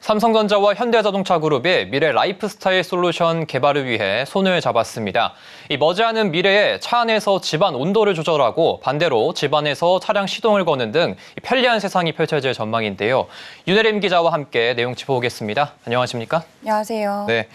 삼성전자와 현대자동차그룹이 미래 라이프스타일 솔루션 개발을 위해 손을 잡았습니다. 이 머지않은 미래에 차 안에서 집안 온도를 조절하고 반대로 집안에서 차량 시동을 거는 등 편리한 세상이 펼쳐질 전망인데요. 윤혜림 기자와 함께 내용 짚어보겠습니다. 안녕하십니까? 안녕하세요. 네,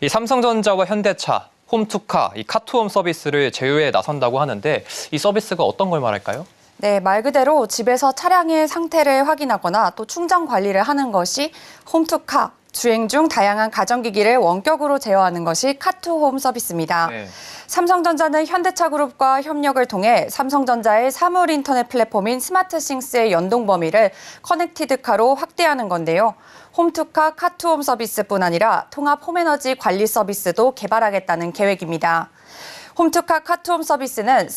이 삼성전자와 현대차, 홈투카, 이 카투홈 서비스를 제휴에 나선다고 하는데 이 서비스가 어떤 걸 말할까요? 네, 말 그대로 집에서 차량의 상태를 확인하거나 또 충전 관리를 하는 것이 홈투카, 주행 중 다양한 가전기기를 원격으로 제어하는 것이 카투홈 서비스입니다. 네. 삼성전자는 현대차그룹과 협력을 통해 삼성전자의 사물 인터넷 플랫폼인 스마트싱스의 연동 범위를 커넥티드카로 확대하는 건데요. 홈투카, 카투홈 서비스뿐 아니라 통합 홈에너지 관리 서비스도 개발하겠다는 계획입니다. 홈투카, 카투홈 서비스는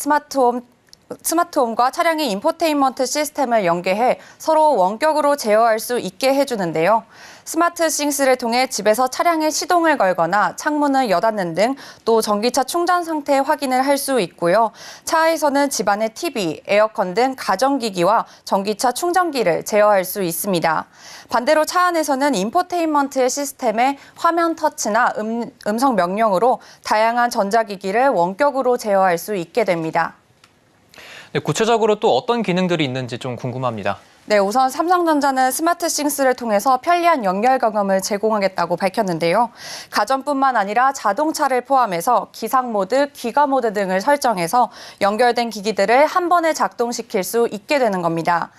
스마트홈과 차량의 인포테인먼트 시스템을 연계해 서로 원격으로 제어할 수 있게 해주는데요. 스마트싱스를 통해 집에서 차량의 시동을 걸거나 창문을 여닫는 등 또 전기차 충전 상태 확인을 할 수 있고요. 차에서는 집안의 TV, 에어컨 등 가전기기와 전기차 충전기를 제어할 수 있습니다. 반대로 차 안에서는 인포테인먼트 시스템의 화면 터치나 음성 명령으로 다양한 전자기기를 원격으로 제어할 수 있게 됩니다. 네, 구체적으로 또 어떤 기능들이 있는지 좀 궁금합니다. 네, 우선 삼성전자는 스마트싱스를 통해서 편리한 연결 경험을 제공하겠다고 밝혔는데요. 가전뿐만 아니라 자동차를 포함해서 기상 모드, 귀가 모드 등을 설정해서 연결된 기기들을 한 번에 작동시킬 수 있게 되는 겁니다.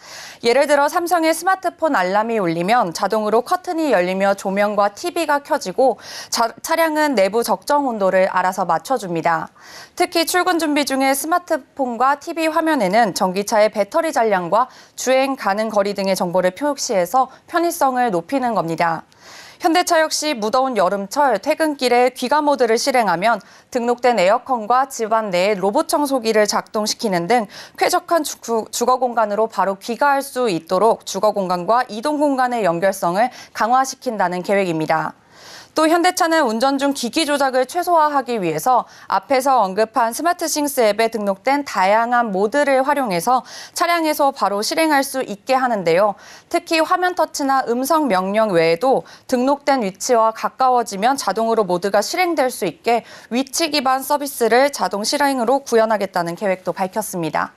예를 들어 삼성의 스마트폰 알람이 울리면 자동으로 커튼이 열리며 조명과 TV가 켜지고 차량은 내부 적정 온도를 알아서 맞춰줍니다. 특히 출근 준비 중에 스마트폰과 TV 화면에는 전기차의 배터리 잔량과 주행 가능 거리 등의 정보를 표시해서 편의성을 높이는 겁니다. 현대차 역시 무더운 여름철 퇴근길에 귀가 모드를 실행하면 등록된 에어컨과 집안 내에 로봇 청소기를 작동시키는 등 쾌적한 주거 공간으로 바로 귀가할 수 있도록 주거 공간과 이동 공간의 연결성을 강화시킨다는 계획입니다. 또 현대차는 운전 중 기기 조작을 최소화하기 위해서 앞에서 언급한 스마트싱스 앱에 등록된 다양한 모드를 활용해서 차량에서 바로 실행할 수 있게 하는데요. 특히 화면 터치나 음성 명령 외에도 등록된 위치와 가까워지면 자동으로 모드가 실행될 수 있게 위치 기반 서비스를 자동 실행으로 구현하겠다는 계획도 밝혔습니다.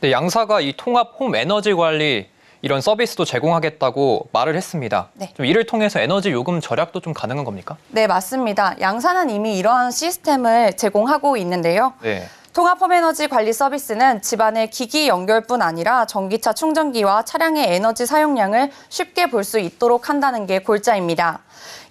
네, 양사가 이 통합 홈 에너지 관리 이런 서비스도 제공하겠다고 말을 했습니다. 네. 좀 이를 통해서 에너지 요금 절약도 좀 가능한 겁니까? 네, 맞습니다. 양사는 이미 이러한 시스템을 제공하고 있는데요. 네. 통합 홈에너지 관리 서비스는 집안의 기기 연결뿐 아니라 전기차 충전기와 차량의 에너지 사용량을 쉽게 볼 수 있도록 한다는 게 골자입니다.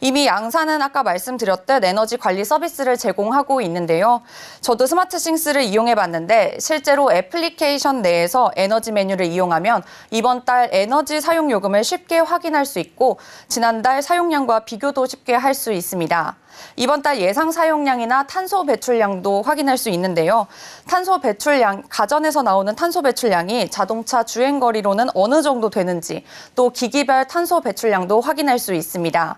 이미 양사는 아까 말씀드렸듯 에너지 관리 서비스를 제공하고 있는데요. 저도 스마트싱스를 이용해 봤는데 실제로 애플리케이션 내에서 에너지 메뉴를 이용하면 이번 달 에너지 사용 요금을 쉽게 확인할 수 있고 지난달 사용량과 비교도 쉽게 할 수 있습니다. 이번 달 예상 사용량이나 탄소 배출량도 확인할 수 있는데요. 탄소 배출량, 가전에서 나오는 탄소 배출량이 자동차 주행 거리로는 어느 정도 되는지, 또 기기별 탄소 배출량도 확인할 수 있습니다.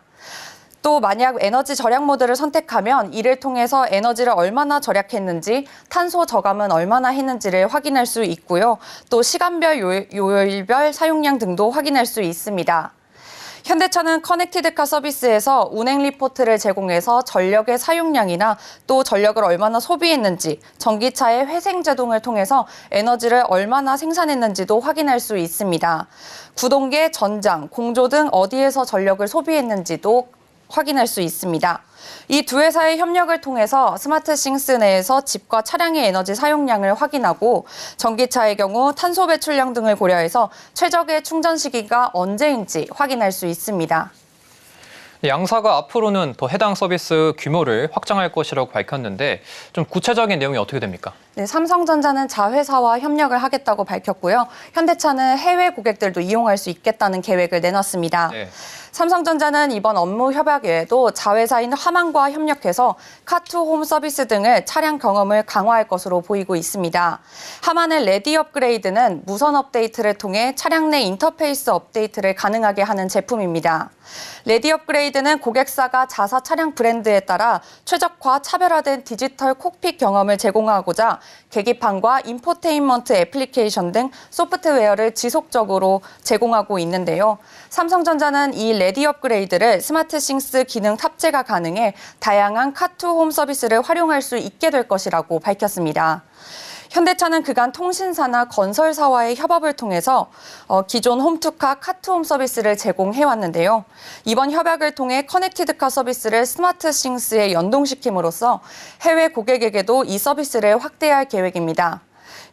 또 만약 에너지 절약 모드를 선택하면 이를 통해서 에너지를 얼마나 절약했는지, 탄소 저감은 얼마나 했는지를 확인할 수 있고요. 또 시간별, 요일별 사용량 등도 확인할 수 있습니다. 현대차는 커넥티드카 서비스에서 운행 리포트를 제공해서 전력의 사용량이나 또 전력을 얼마나 소비했는지, 전기차의 회생 제동을 통해서 에너지를 얼마나 생산했는지도 확인할 수 있습니다. 구동계, 전장, 공조 등 어디에서 전력을 소비했는지도 확인할 수 있습니다. 이 두 회사의 협력을 통해서 스마트싱스 내에서 집과 차량의 에너지 사용량을 확인하고 전기차의 경우 탄소 배출량 등을 고려해서 최적의 충전 시기가 언제인지 확인할 수 있습니다. 양사가 앞으로는 더 해당 서비스 규모를 확장할 것이라고 밝혔는데 좀 구체적인 내용이 어떻게 됩니까? 네, 삼성전자는 자회사와 협력을 하겠다고 밝혔고요. 현대차는 해외 고객들도 이용할 수 있겠다는 계획을 내놨습니다. 네. 삼성전자는 이번 업무 협약 외에도 자회사인 화만과 협력해서 카투홈 서비스 등을 차량 경험을 강화할 것으로 보이고 있습니다. 화만의 레디 업그레이드는 무선 업데이트를 통해 차량 내 인터페이스 업데이트를 가능하게 하는 제품입니다. 레디 업그레이드는 고객사가 자사 차량 브랜드에 따라 최적화, 차별화된 디지털 콕핏 경험을 제공하고자 계기판과 인포테인먼트 애플리케이션 등 소프트웨어를 지속적으로 제공하고 있는데요. 삼성전자는 이 레디 업그레이드를 스마트싱스 기능 탑재가 가능해 다양한 카투홈 서비스를 활용할 수 있게 될 것이라고 밝혔습니다. 현대차는 그간 통신사나 건설사와의 협업을 통해서 기존 홈투카 카투홈 서비스를 제공해왔는데요. 이번 협약을 통해 커넥티드카 서비스를 스마트싱스에 연동시킴으로써 해외 고객에게도 이 서비스를 확대할 계획입니다.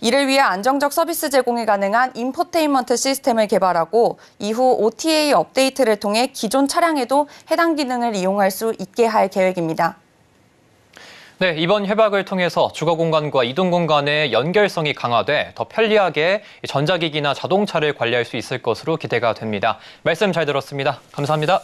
이를 위해 안정적 서비스 제공이 가능한 인포테인먼트 시스템을 개발하고 이후 OTA 업데이트를 통해 기존 차량에도 해당 기능을 이용할 수 있게 할 계획입니다. 네, 이번 협약을 통해서 주거 공간과 이동 공간의 연결성이 강화돼 더 편리하게 전자기기나 자동차를 관리할 수 있을 것으로 기대가 됩니다. 말씀 잘 들었습니다. 감사합니다.